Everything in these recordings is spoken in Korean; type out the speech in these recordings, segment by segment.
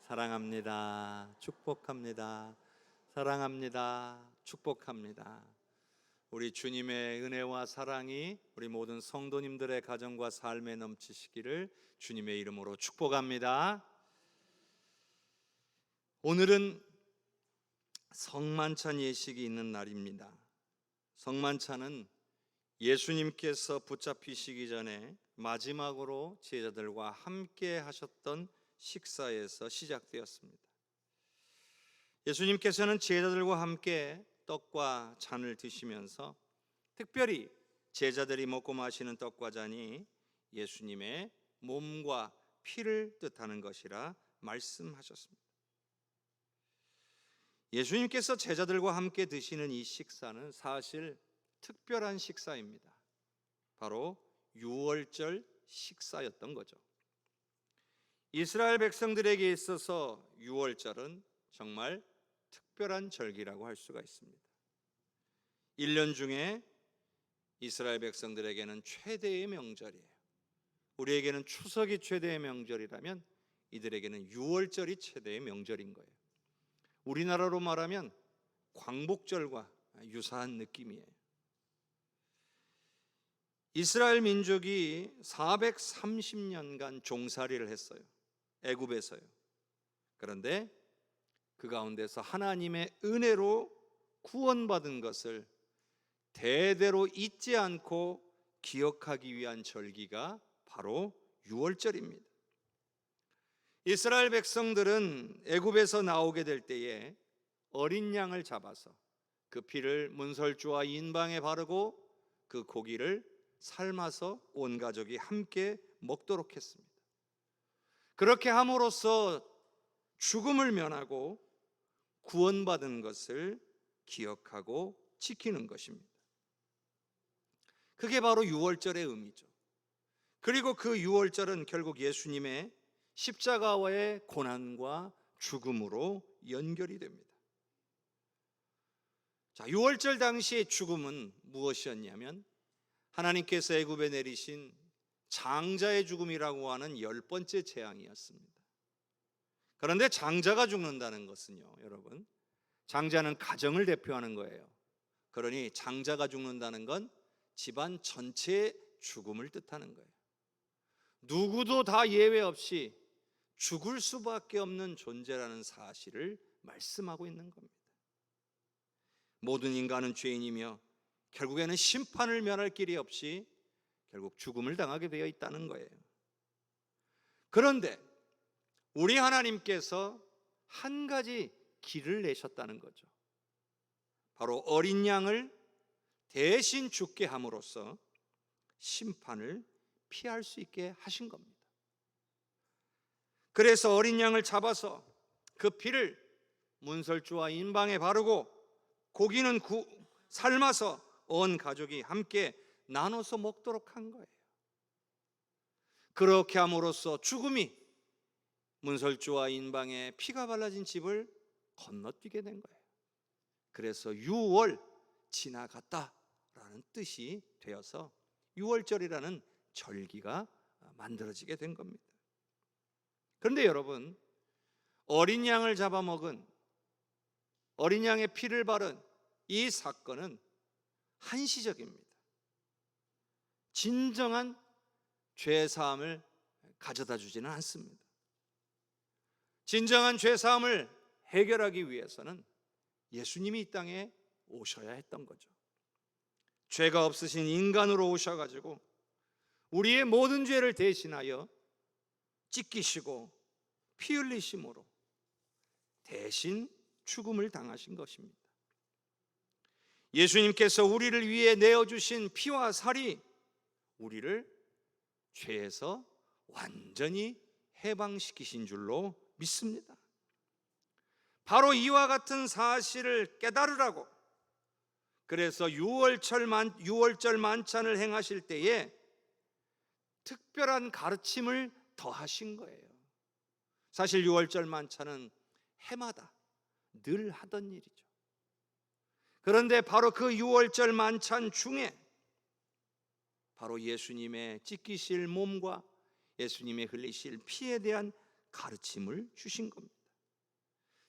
사랑합니다. 축복합니다. 사랑합니다. 축복합니다. 우리 주님의 은혜와 사랑이 우리 모든 성도님들의 가정과 삶에 넘치시기를 주님의 이름으로 축복합니다. 오늘은 성만찬 예식이 있는 날입니다. 성만찬은 예수님께서 붙잡히시기 전에 마지막으로 제자들과 함께 하셨던 식사에서 시작되었습니다. 예수님께서는 제자들과 함께 떡과 잔을 드시면서 특별히 제자들이 먹고 마시는 떡과 잔이 예수님의 몸과 피를 뜻하는 것이라 말씀하셨습니다. 예수님께서 제자들과 함께 드시는 이 식사는 사실 특별한 식사입니다. 바로 유월절 식사였던 거죠. 이스라엘 백성들에게 있어서 유월절은 정말 특별한 절기라고 할 수가 있습니다. 1년 중에 이스라엘 백성들에게는 최대의 명절이에요. 우리에게는 추석이 최대의 명절이라면 이들에게는 유월절이 최대의 명절인 거예요. 우리나라로 말하면 광복절과 유사한 느낌이에요. 이스라엘 민족이 430년간 종살이를 했어요. 애굽에서요. 그런데 그 가운데서 하나님의 은혜로 구원받은 것을 대대로 잊지 않고 기억하기 위한 절기가 바로 유월절입니다. 이스라엘 백성들은 애굽에서 나오게 될 때에 어린 양을 잡아서 그 피를 문설주와 인방에 바르고 그 고기를 삶아서 온 가족이 함께 먹도록 했습니다. 그렇게 함으로써 죽음을 면하고 구원받은 것을 기억하고 지키는 것입니다. 그게 바로 유월절의 의미죠. 그리고 그 유월절은 결국 예수님의 십자가와의 고난과 죽음으로 연결이 됩니다. 자, 유월절 당시의 죽음은 무엇이었냐면 하나님께서 애굽에 내리신 장자의 죽음이라고 하는 10번째 재앙이었습니다. 그런데 장자가 죽는다는 것은요, 여러분, 장자는 가정을 대표하는 거예요. 그러니 장자가 죽는다는 건 집안 전체의 죽음을 뜻하는 거예요. 누구도 다 예외 없이 죽을 수밖에 없는 존재라는 사실을 말씀하고 있는 겁니다. 모든 인간은 죄인이며 결국에는 심판을 면할 길이 없이 결국 죽음을 당하게 되어 있다는 거예요. 그런데 우리 하나님께서 한 가지 길을 내셨다는 거죠. 바로 어린 양을 대신 죽게 함으로써 심판을 피할 수 있게 하신 겁니다. 그래서 어린 양을 잡아서 그 피를 문설주와 인방에 바르고 고기는 삶아서 온 가족이 함께 나눠서 먹도록 한 거예요. 그렇게 함으로써 죽음이 문설주와 인방에 피가 발라진 집을 건너뛰게 된 거예요. 그래서 유월 지나갔다라는 뜻이 되어서 유월절이라는 절기가 만들어지게 된 겁니다. 그런데 여러분, 어린 양을 잡아먹은, 어린 양의 피를 바른 이 사건은 한시적입니다. 진정한 죄사함을 가져다 주지는 않습니다. 진정한 죄사함을 해결하기 위해서는 예수님이 이 땅에 오셔야 했던 거죠. 죄가 없으신 인간으로 오셔가지고 우리의 모든 죄를 대신하여 찢기시고 피 흘리심으로 대신 죽음을 당하신 것입니다. 예수님께서 우리를 위해 내어주신 피와 살이 우리를 죄에서 완전히 해방시키신 줄로 믿습니다. 바로 이와 같은 사실을 깨달으라고, 그래서 유월절 만찬을 행하실 때에 특별한 가르침을 더하신 거예요. 사실 유월절 만찬은 해마다 늘 하던 일이죠. 그런데 바로 그 유월절 만찬 중에 바로 예수님의 찢기실 몸과 예수님의 흘리실 피에 대한 가르침을 주신 겁니다.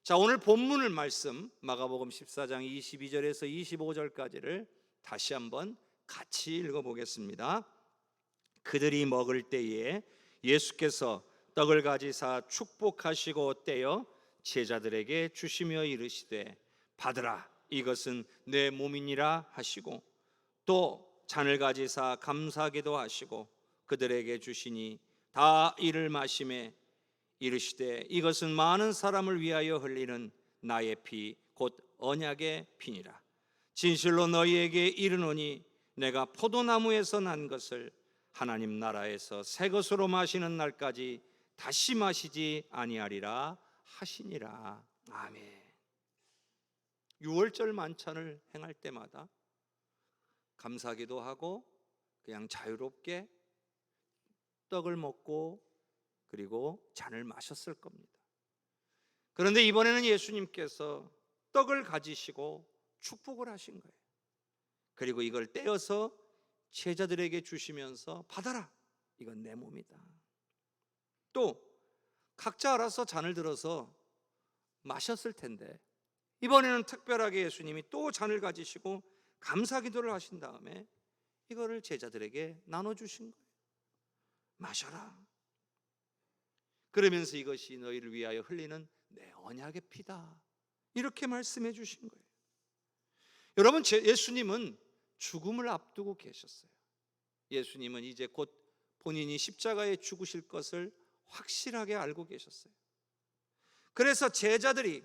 자, 오늘 본문을 말씀 마가복음 14장 22절에서 25절까지를 다시 한번 같이 읽어보겠습니다. 그들이 먹을 때에 예수께서 떡을 가지사 축복하시고 떼어 제자들에게 주시며 이르시되 받으라, 이것은 내 몸이니라 하시고, 또 잔을 가지사 감사하기도 하시고 그들에게 주시니 다 이를 마시매 이르시되 이것은 많은 사람을 위하여 흘리는 나의 피 곧 언약의 피니라. 진실로 너희에게 이르노니 내가 포도나무에서 난 것을 하나님 나라에서 새 것으로 마시는 날까지 다시 마시지 아니하리라 하시니라. 아멘. 유월절 만찬을 행할 때마다 감사기도 하고 그냥 자유롭게 떡을 먹고 그리고 잔을 마셨을 겁니다. 그런데 이번에는 예수님께서 떡을 가지시고 축복을 하신 거예요. 그리고 이걸 떼어서 제자들에게 주시면서 받아라, 이건 내 몸이다. 또 각자 알아서 잔을 들어서 마셨을 텐데 이번에는 특별하게 예수님이 또 잔을 가지시고 감사기도를 하신 다음에 이거를 제자들에게 나눠주신 거예요. 마셔라. 그러면서 이것이 너희를 위하여 흘리는 내 언약의 피다, 이렇게 말씀해 주신 거예요. 여러분, 예수님은 죽음을 앞두고 계셨어요. 예수님은 이제 곧 본인이 십자가에 죽으실 것을 확실하게 알고 계셨어요. 그래서 제자들이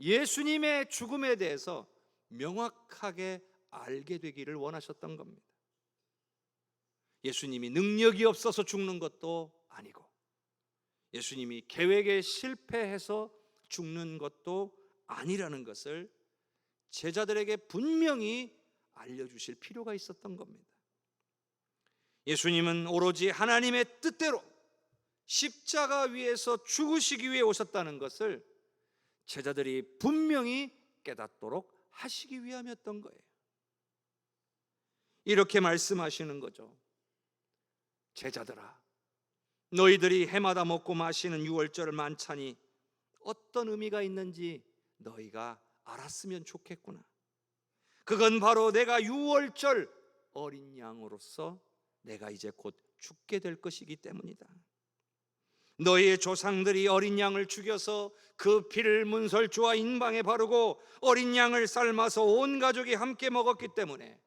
예수님의 죽음에 대해서 명확하게 알게 되기를 원하셨던 겁니다. 예수님이 능력이 없어서 죽는 것도 아니고 예수님이 계획에 실패해서 죽는 것도 아니라는 것을 제자들에게 분명히 알려주실 필요가 있었던 겁니다. 예수님은 오로지 하나님의 뜻대로 십자가 위에서 죽으시기 위해 오셨다는 것을 제자들이 분명히 깨닫도록 하시기 위함이었던 거예요. 이렇게 말씀하시는 거죠. 제자들아, 너희들이 해마다 먹고 마시는 유월절 만찬이 어떤 의미가 있는지 너희가 알았으면 좋겠구나. 그건 바로 내가 유월절 어린 양으로서 내가 이제 곧 죽게 될 것이기 때문이다. 너희의 조상들이 어린 양을 죽여서 그 피를 문설주와 인방에 바르고 어린 양을 삶아서 온 가족이 함께 먹었기 때문에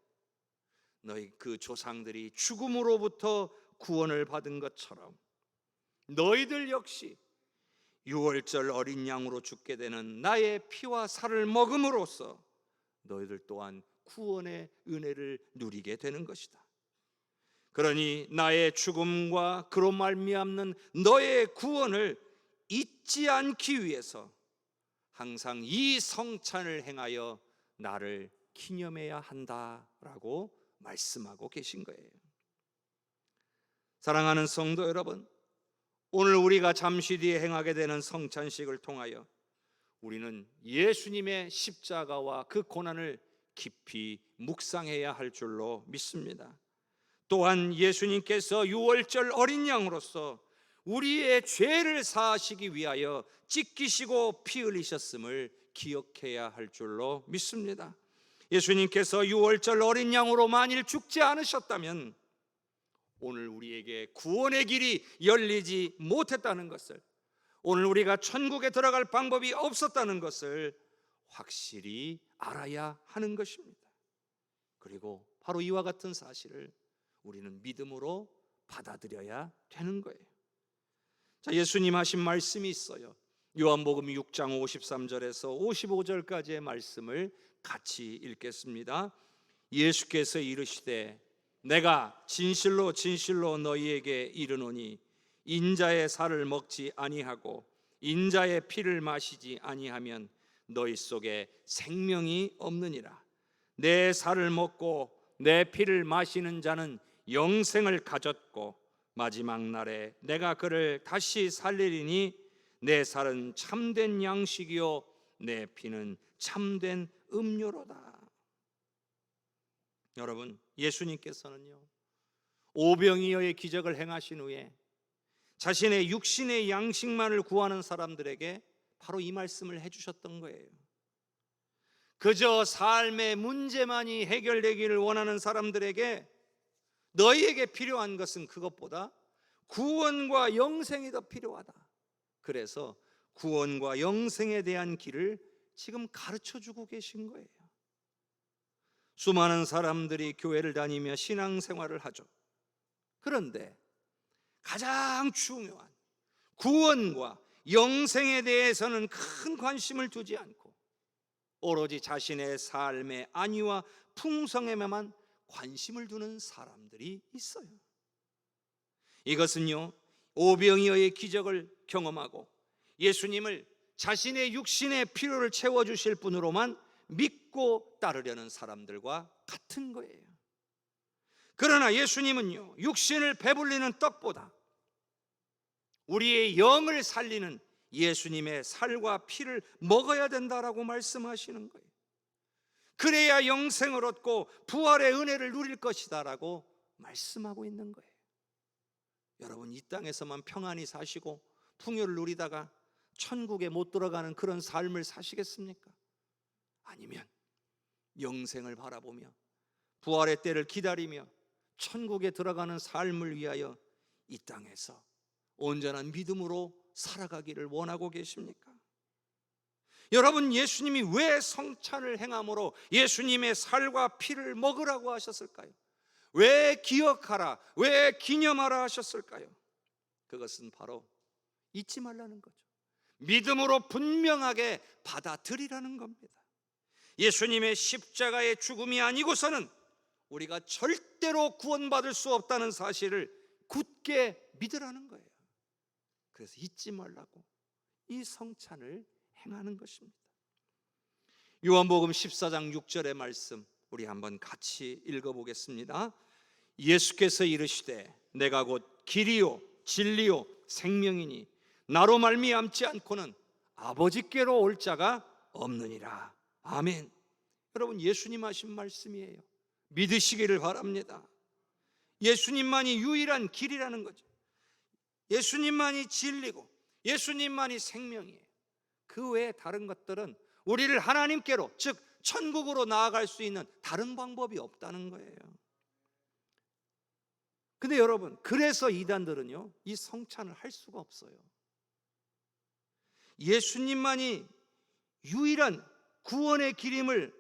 너희 그 조상들이 죽음으로부터 구원을 받은 것처럼 너희들 역시 유월절 어린 양으로 죽게 되는 나의 피와 살을 먹음으로써 너희들 또한 구원의 은혜를 누리게 되는 것이다. 그러니 나의 죽음과 그로 말미암는 너의 구원을 잊지 않기 위해서 항상 이 성찬을 행하여 나를 기념해야 한다라고 말씀하고 계신 거예요. 사랑하는 성도 여러분, 오늘 우리가 잠시 뒤에 행하게 되는 성찬식을 통하여 우리는 예수님의 십자가와 그 고난을 깊이 묵상해야 할 줄로 믿습니다. 또한 예수님께서 유월절 어린 양으로서 우리의 죄를 사하시기 위하여 찢기시고 피 흘리셨음을 기억해야 할 줄로 믿습니다. 예수님께서 유월절 어린 양으로 만일 죽지 않으셨다면 오늘 우리에게 구원의 길이 열리지 못했다는 것을, 오늘 우리가 천국에 들어갈 방법이 없었다는 것을 확실히 알아야 하는 것입니다. 그리고 바로 이와 같은 사실을 우리는 믿음으로 받아들여야 되는 거예요. 자, 예수님 하신 말씀이 있어요. 요한복음 6장 53절에서 55절까지의 말씀을 같이 읽겠습니다. 예수께서 이르시되 내가 진실로 진실로 너희에게 이르노니 인자의 살을 먹지 아니하고 인자의 피를 마시지 아니하면 너희 속에 생명이 없느니라. 내 살을 먹고 내 피를 마시는 자는 영생을 가졌고 마지막 날에 내가 그를 다시 살리리니 내 살은 참된 양식이요 내 피는 참된 음료로다. 여러분, 예수님께서는요 오병이어의 기적을 행하신 후에 자신의 육신의 양식만을 구하는 사람들에게 바로 이 말씀을 해주셨던 거예요. 그저 삶의 문제만이 해결되기를 원하는 사람들에게 너희에게 필요한 것은 그것보다 구원과 영생이 더 필요하다. 그래서 구원과 영생에 대한 길을 지금 가르쳐주고 계신 거예요. 수많은 사람들이 교회를 다니며 신앙생활을 하죠. 그런데 가장 중요한 구원과 영생에 대해서는 큰 관심을 두지 않고 오로지 자신의 삶의 안위와 풍성함에만 관심을 두는 사람들이 있어요. 이것은요, 오병이어의 기적을 경험하고 예수님을 자신의 육신의 필요를 채워주실 분으로만 믿고 따르려는 사람들과 같은 거예요. 그러나 예수님은요, 육신을 배불리는 떡보다 우리의 영을 살리는 예수님의 살과 피를 먹어야 된다라고 말씀하시는 거예요. 그래야 영생을 얻고 부활의 은혜를 누릴 것이다라고 말씀하고 있는 거예요. 여러분, 이 땅에서만 평안히 사시고 풍요를 누리다가 천국에 못 들어가는 그런 삶을 사시겠습니까? 아니면 영생을 바라보며 부활의 때를 기다리며 천국에 들어가는 삶을 위하여 이 땅에서 온전한 믿음으로 살아가기를 원하고 계십니까? 여러분, 예수님이 왜 성찬을 행함으로 예수님의 살과 피를 먹으라고 하셨을까요? 왜 기억하라, 왜 기념하라 하셨을까요? 그것은 바로 잊지 말라는 거죠. 믿음으로 분명하게 받아들이라는 겁니다. 예수님의 십자가의 죽음이 아니고서는 우리가 절대로 구원받을 수 없다는 사실을 굳게 믿으라는 거예요. 그래서 잊지 말라고 이 성찬을 행하는 것입니다. 요한복음 14장 6절의 말씀 우리 한번 같이 읽어보겠습니다. 예수께서 이르시되 내가 곧 길이요 진리요 생명이니 나로 말미암지 않고는 아버지께로 올 자가 없느니라. 아멘. 여러분, 예수님 하신 말씀이에요. 믿으시기를 바랍니다. 예수님만이 유일한 길이라는 거죠. 예수님만이 진리고 예수님만이 생명이에요. 그 외에 다른 것들은 우리를 하나님께로, 즉 천국으로 나아갈 수 있는 다른 방법이 없다는 거예요. 근데 여러분, 그래서 이단들은요, 이 성찬을 할 수가 없어요. 예수님만이 유일한 구원의 길임을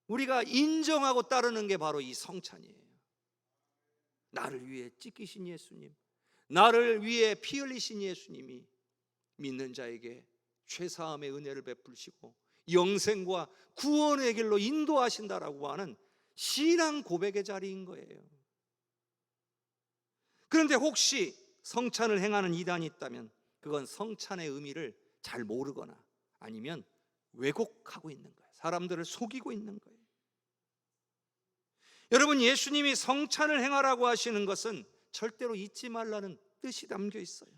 우리가 인정하고 따르는 게 바로 이 성찬이에요. 나를 위해 찢기신 예수님, 나를 위해 피 흘리신 예수님이 믿는 자에게 죄사함의 은혜를 베푸시고 영생과 구원의 길로 인도하신다라고 하는 신앙 고백의 자리인 거예요. 그런데 혹시 성찬을 행하는 이단이 있다면 그건 성찬의 의미를 잘 모르거나 아니면 왜곡하고 있는 거예요. 사람들을 속이고 있는 거예요. 여러분, 예수님이 성찬을 행하라고 하시는 것은 절대로 잊지 말라는 뜻이 담겨 있어요.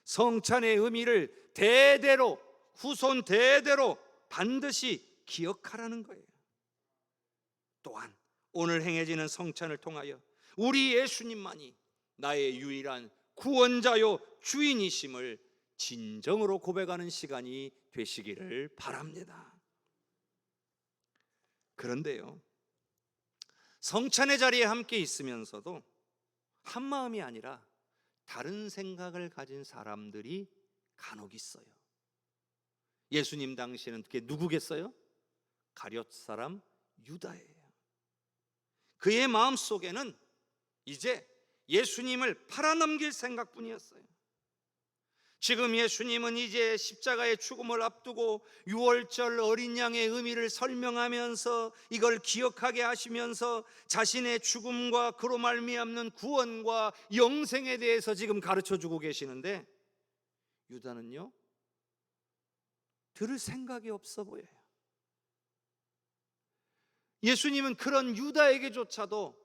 성찬의 의미를 대대로, 후손 대대로 반드시 기억하라는 거예요. 또한 오늘 행해지는 성찬을 통하여 우리 예수님만이 나의 유일한 구원자요 주인이심을 진정으로 고백하는 시간이 되시기를 바랍니다. 그런데요, 성찬의 자리에 함께 있으면서도 한 마음이 아니라 다른 생각을 가진 사람들이 간혹 있어요. 예수님 당시에는 그게 누구겠어요? 가룟 사람 유다예요. 그의 마음속에는 이제 예수님을 팔아넘길 생각뿐이었어요. 지금 예수님은 이제 십자가의 죽음을 앞두고 유월절 어린 양의 의미를 설명하면서 이걸 기억하게 하시면서 자신의 죽음과 그로 말미암는 구원과 영생에 대해서 지금 가르쳐주고 계시는데 유다는요, 들을 생각이 없어 보여요. 예수님은 그런 유다에게조차도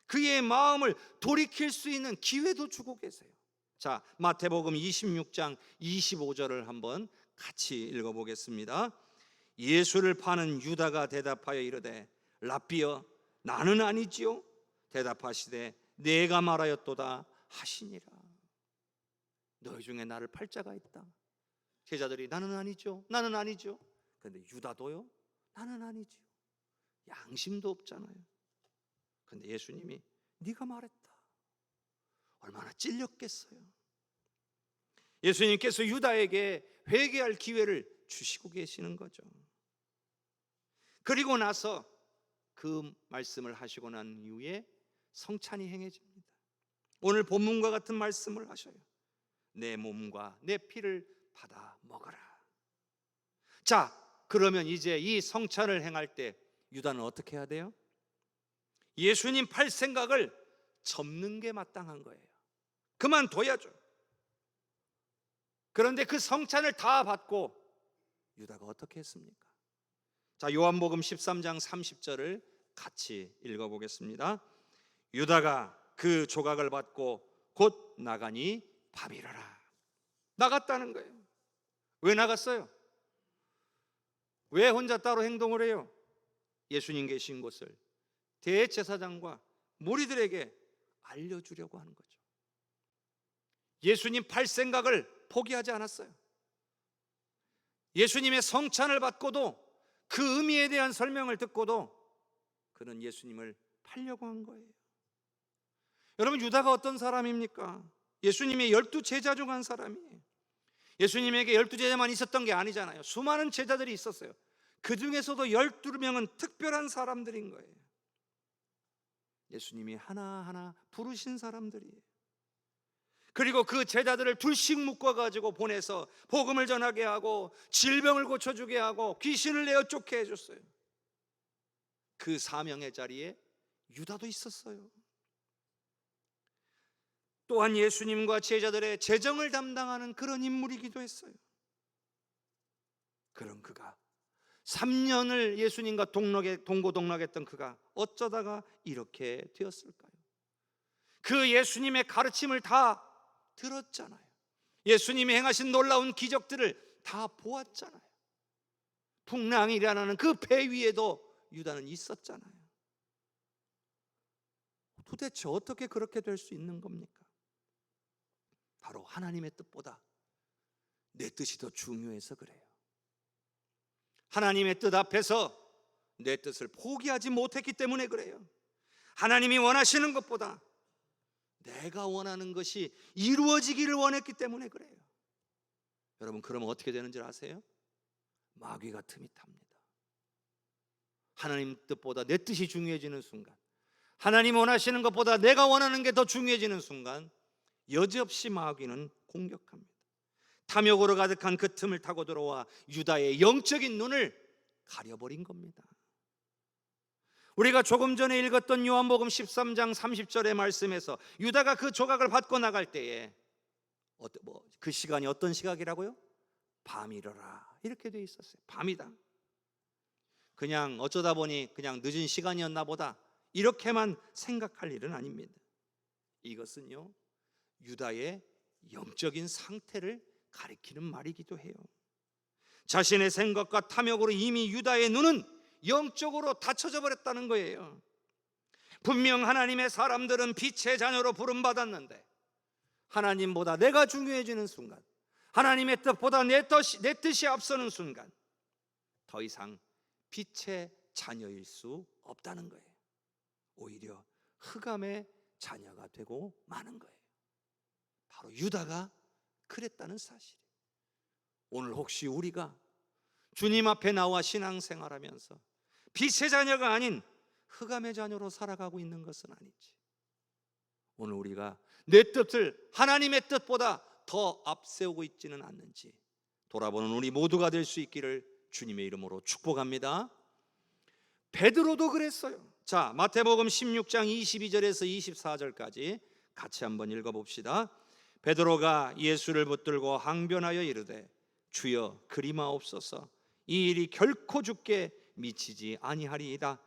그의 마음을 돌이킬 수 있는 기회도 주고 계세요. 자, 마태복음 26장 25절을 한번 같이 읽어보겠습니다. 예수를 파는 유다가 대답하여 이르되 랍비여 나는 아니지요. 대답하시되 내가 말하였도다 하시니라. 너희 중에 나를 팔 자가 있다. 제자들이 나는 아니죠, 나는 아니죠. 그런데 유다도요, 나는 아니죠. 양심도 없잖아요. 그런데 예수님이 네가 말했다. 얼마나 찔렸겠어요. 예수님께서 유다에게 회개할 기회를 주시고 계시는 거죠. 그리고 나서 그 말씀을 하시고 난 이후에 성찬이 행해집니다. 오늘 본문과 같은 말씀을 하셔요. 내 몸과 내 피를 받아 먹어라. 자, 그러면 이제 이 성찬을 행할 때 유다는 어떻게 해야 돼요? 예수님 팔 생각을 접는 게 마땅한 거예요. 그만둬야죠. 그런데 그 성찬을 다 받고 유다가 어떻게 했습니까? 자, 요한복음 13장 30절을 같이 읽어보겠습니다. 유다가 그 조각을 받고 곧 나가니 밤이라라. 나갔다는 거예요. 왜 나갔어요? 왜 혼자 따로 행동을 해요? 예수님 계신 곳을 대제사장과 무리들에게 알려주려고 하는 거죠. 예수님 팔 생각을 포기하지 않았어요. 예수님의 성찬을 받고도 그 의미에 대한 설명을 듣고도 그는 예수님을 팔려고 한 거예요. 여러분, 유다가 어떤 사람입니까? 예수님의 12제자 중 한 사람이에요. 예수님에게 12제자만 있었던 게 아니잖아요. 수많은 제자들이 있었어요. 그 중에서도 12명은 특별한 사람들인 거예요. 예수님이 하나하나 부르신 사람들이에요. 그리고 그 제자들을 둘씩 묶어가지고 보내서 복음을 전하게 하고 질병을 고쳐주게 하고 귀신을 내어 쫓게 해줬어요. 그 사명의 자리에 유다도 있었어요. 또한 예수님과 제자들의 재정을 담당하는 그런 인물이기도 했어요. 그런 그가 3년을 예수님과 동고동락했던 그가 어쩌다가 이렇게 되었을까요? 그 예수님의 가르침을 다 들었잖아요. 예수님이 행하신 놀라운 기적들을 다 보았잖아요. 풍랑이 일어나는 그 배 위에도 유다는 있었잖아요. 도대체 어떻게 그렇게 될 수 있는 겁니까? 바로 하나님의 뜻보다 내 뜻이 더 중요해서 그래요. 하나님의 뜻 앞에서 내 뜻을 포기하지 못했기 때문에 그래요. 하나님이 원하시는 것보다 내가 원하는 것이 이루어지기를 원했기 때문에 그래요. 여러분, 그러면 어떻게 되는 줄 아세요? 마귀가 틈이 탑니다. 하나님 뜻보다 내 뜻이 중요해지는 순간, 하나님 원하시는 것보다 내가 원하는 게 더 중요해지는 순간 여지없이 마귀는 공격합니다. 탐욕으로 가득한 그 틈을 타고 들어와 유다의 영적인 눈을 가려버린 겁니다. 우리가 조금 전에 읽었던 요한복음 13장 30절의 말씀에서 유다가 그 조각을 받고 나갈 때에 그 시간이 어떤 시각이라고요? 밤이러라, 이렇게 돼 있었어요. 밤이다. 그냥 어쩌다 보니 그냥 늦은 시간이었나 보다, 이렇게만 생각할 일은 아닙니다. 이것은요, 유다의 영적인 상태를 가리키는 말이기도 해요. 자신의 생각과 탐욕으로 이미 유다의 눈은 영적으로 닫혀져 버렸다는 거예요. 분명 하나님의 사람들은 빛의 자녀로 부름받았는데 하나님보다 내가 중요해지는 순간, 하나님의 뜻보다 내 뜻이 앞서는 순간 더 이상 빛의 자녀일 수 없다는 거예요. 오히려 흑암의 자녀가 되고 마는 거예요. 바로 유다가 그랬다는 사실이에요. 오늘 혹시 우리가 주님 앞에 나와 신앙생활하면서 빛의 자녀가 아닌 흑암의 자녀로 살아가고 있는 것은 아니지. 오늘 우리가 내 뜻을 하나님의 뜻보다 더 앞세우고 있지는 않는지 돌아보는 우리 모두가 될 수 있기를 주님의 이름으로 축복합니다. 베드로도 그랬어요. 자, 마태복음 16장 22절에서 24절까지 같이 한번 읽어봅시다. 베드로가 예수를 붙들고 항변하여 이르되 주여 그리마옵소서, 이 일이 결코 주께 미치지 아니하리이다.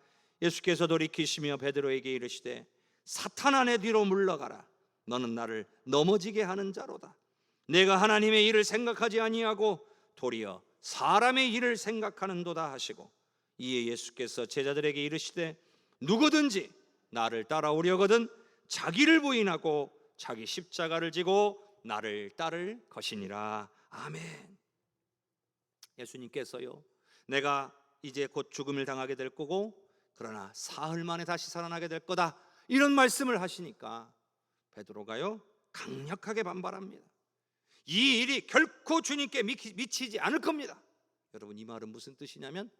예수께서 돌이키시며 베드로에게 이르시되 사탄아, 내 뒤로 물러가라. 너는 나를 넘어지게 하는 자로다. 내가 하나님의 일을 생각하지 아니하고 도리어 사람의 일을 생각하는도다 하시고, 이에 예수께서 제자들에게 이르시되 누구든지 나를 따라오려거든 자기를 부인하고 자기 십자가를 지고 나를 따를 것이니라. 아멘. 예수님께서요, 내가 이제 곧 죽음을 당하게 될 거고 그러나 사흘 만에 다시 살아나게 될 거다, 이런 말씀을 하시니까 베드로가요 강력하게 반발합니다. 이 일이 결코 주님께 미치지 않을 겁니다. 여러분, 이 말은 무슨 뜻이냐면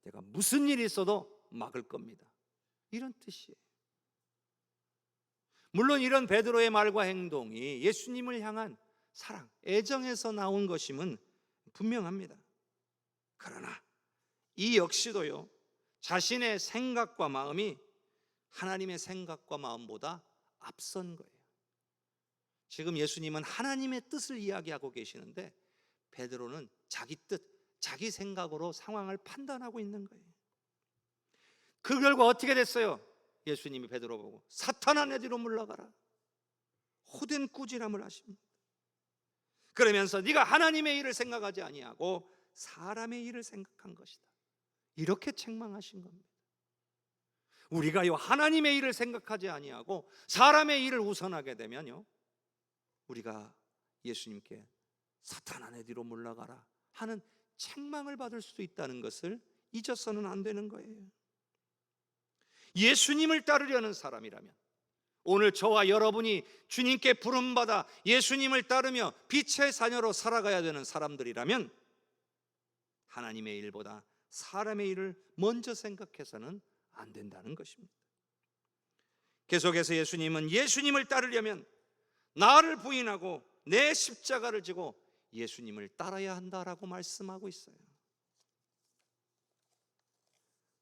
내가 무슨 일이 있어도 막을 겁니다, 이런 뜻이에요. 물론 이런 베드로의 말과 행동이 예수님을 향한 사랑, 애정에서 나온 것임은 분명합니다. 그러나 이 역시도요, 자신의 생각과 마음이 하나님의 생각과 마음보다 앞선 거예요. 지금 예수님은 하나님의 뜻을 이야기하고 계시는데 베드로는 자기 뜻, 자기 생각으로 상황을 판단하고 있는 거예요. 그 결과 어떻게 됐어요? 예수님이 베드로 보고 사탄아, 내 뒤로 물러가라, 호된 꾸지람을 하십니다. 그러면서 네가 하나님의 일을 생각하지 아니하고 사람의 일을 생각한 것이다, 이렇게 책망하신 겁니다. 우리가요 하나님의 일을 생각하지 아니하고 사람의 일을 우선하게 되면요, 우리가 예수님께 사탄아, 내 뒤로 물러가라 하는 책망을 받을 수도 있다는 것을 잊어서는 안 되는 거예요. 예수님을 따르려는 사람이라면, 오늘 저와 여러분이 주님께 부름받아 예수님을 따르며 빛의 자녀로 살아가야 되는 사람들이라면 하나님의 일보다 사람의 일을 먼저 생각해서는 안 된다는 것입니다. 계속해서 예수님은 예수님을 따르려면 나를 부인하고 내 십자가를 지고 예수님을 따라야 한다라고 말씀하고 있어요.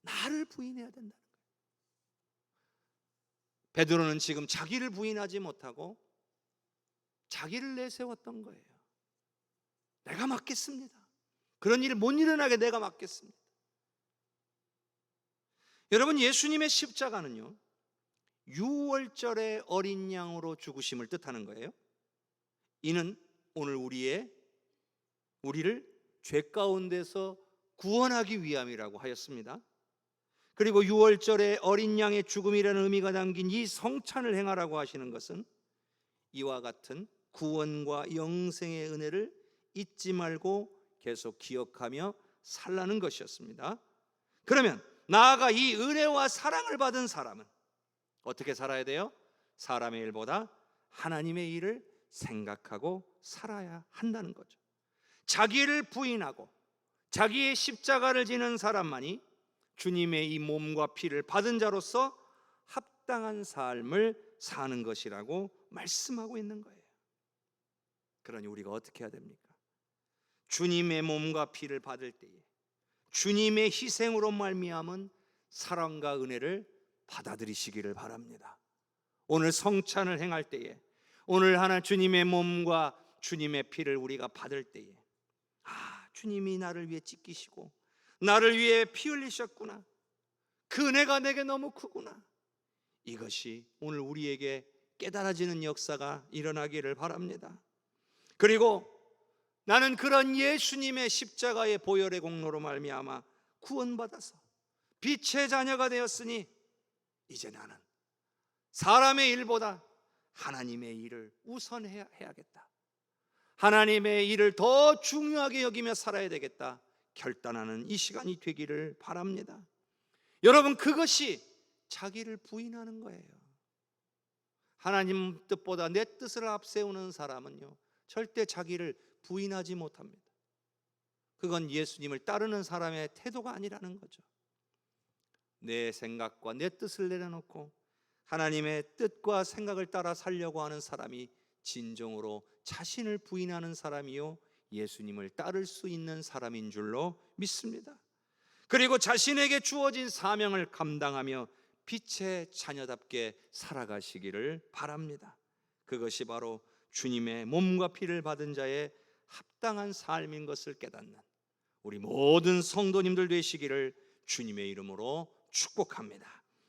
나를 부인해야 된다는 거예요. 베드로는 지금 자기를 부인하지 못하고 자기를 내세웠던 거예요. 내가 맡겠습니다, 그런 일이 못 일어나게 내가 맡겠습니다. 여러분, 예수님의 십자가는요 6월절의 어린 양으로 죽으심을 뜻하는 거예요. 이는 오늘 우리를 죄 가운데서 구원하기 위함이라고 하였습니다. 그리고 6월절의 어린 양의 죽음이라는 의미가 담긴 이 성찬을 행하라고 하시는 것은 이와 같은 구원과 영생의 은혜를 잊지 말고 계속 기억하며 살라는 것이었습니다. 그러면 나아가 이 은혜와 사랑을 받은 사람은 어떻게 살아야 돼요? 사람의 일보다 하나님의 일을 생각하고 살아야 한다는 거죠. 자기를 부인하고 자기의 십자가를 지는 사람만이 주님의 이 몸과 피를 받은 자로서 합당한 삶을 사는 것이라고 말씀하고 있는 거예요. 그러니 우리가 어떻게 해야 됩니까? 주님의 몸과 피를 받을 때에 주님의 희생으로 말미암은 사랑과 은혜를 받아들이시기를 바랍니다. 오늘 성찬을 행할 때에, 오늘 하나 주님의 몸과 주님의 피를 우리가 받을 때에, 주님이 나를 위해 찢기시고 나를 위해 피 흘리셨구나, 그 은혜가 내게 너무 크구나, 이것이 오늘 우리에게 깨달아지는 역사가 일어나기를 바랍니다. 그리고 나는 그런 예수님의 십자가의 보혈의 공로로 말미암아 구원받아서 빛의 자녀가 되었으니 이제 나는 사람의 일보다 하나님의 일을 우선해야겠다, 하나님의 일을 더 중요하게 여기며 살아야 되겠다 결단하는 이 시간이 되기를 바랍니다. 여러분, 그것이 자기를 부인하는 거예요. 하나님 뜻보다 내 뜻을 앞세우는 사람은요 절대 자기를 부인하지 못합니다. 그건 예수님을 따르는 사람의 태도가 아니라는 거죠. 내 생각과 내 뜻을 내려놓고 하나님의 뜻과 생각을 따라 살려고 하는 사람이 진정으로 자신을 부인하는 사람이요 예수님을 따를 수 있는 사람인 줄로 믿습니다. 그리고 자신에게 주어진 사명을 감당하며 빛의 자녀답게 살아가시기를 바랍니다. 그것이 바로 주님의 몸과 피를 받은 자의 합당한 삶인 것을 깨닫는 우리 모든 성도님들 되시기를 주님의 이름으로 축복합니다.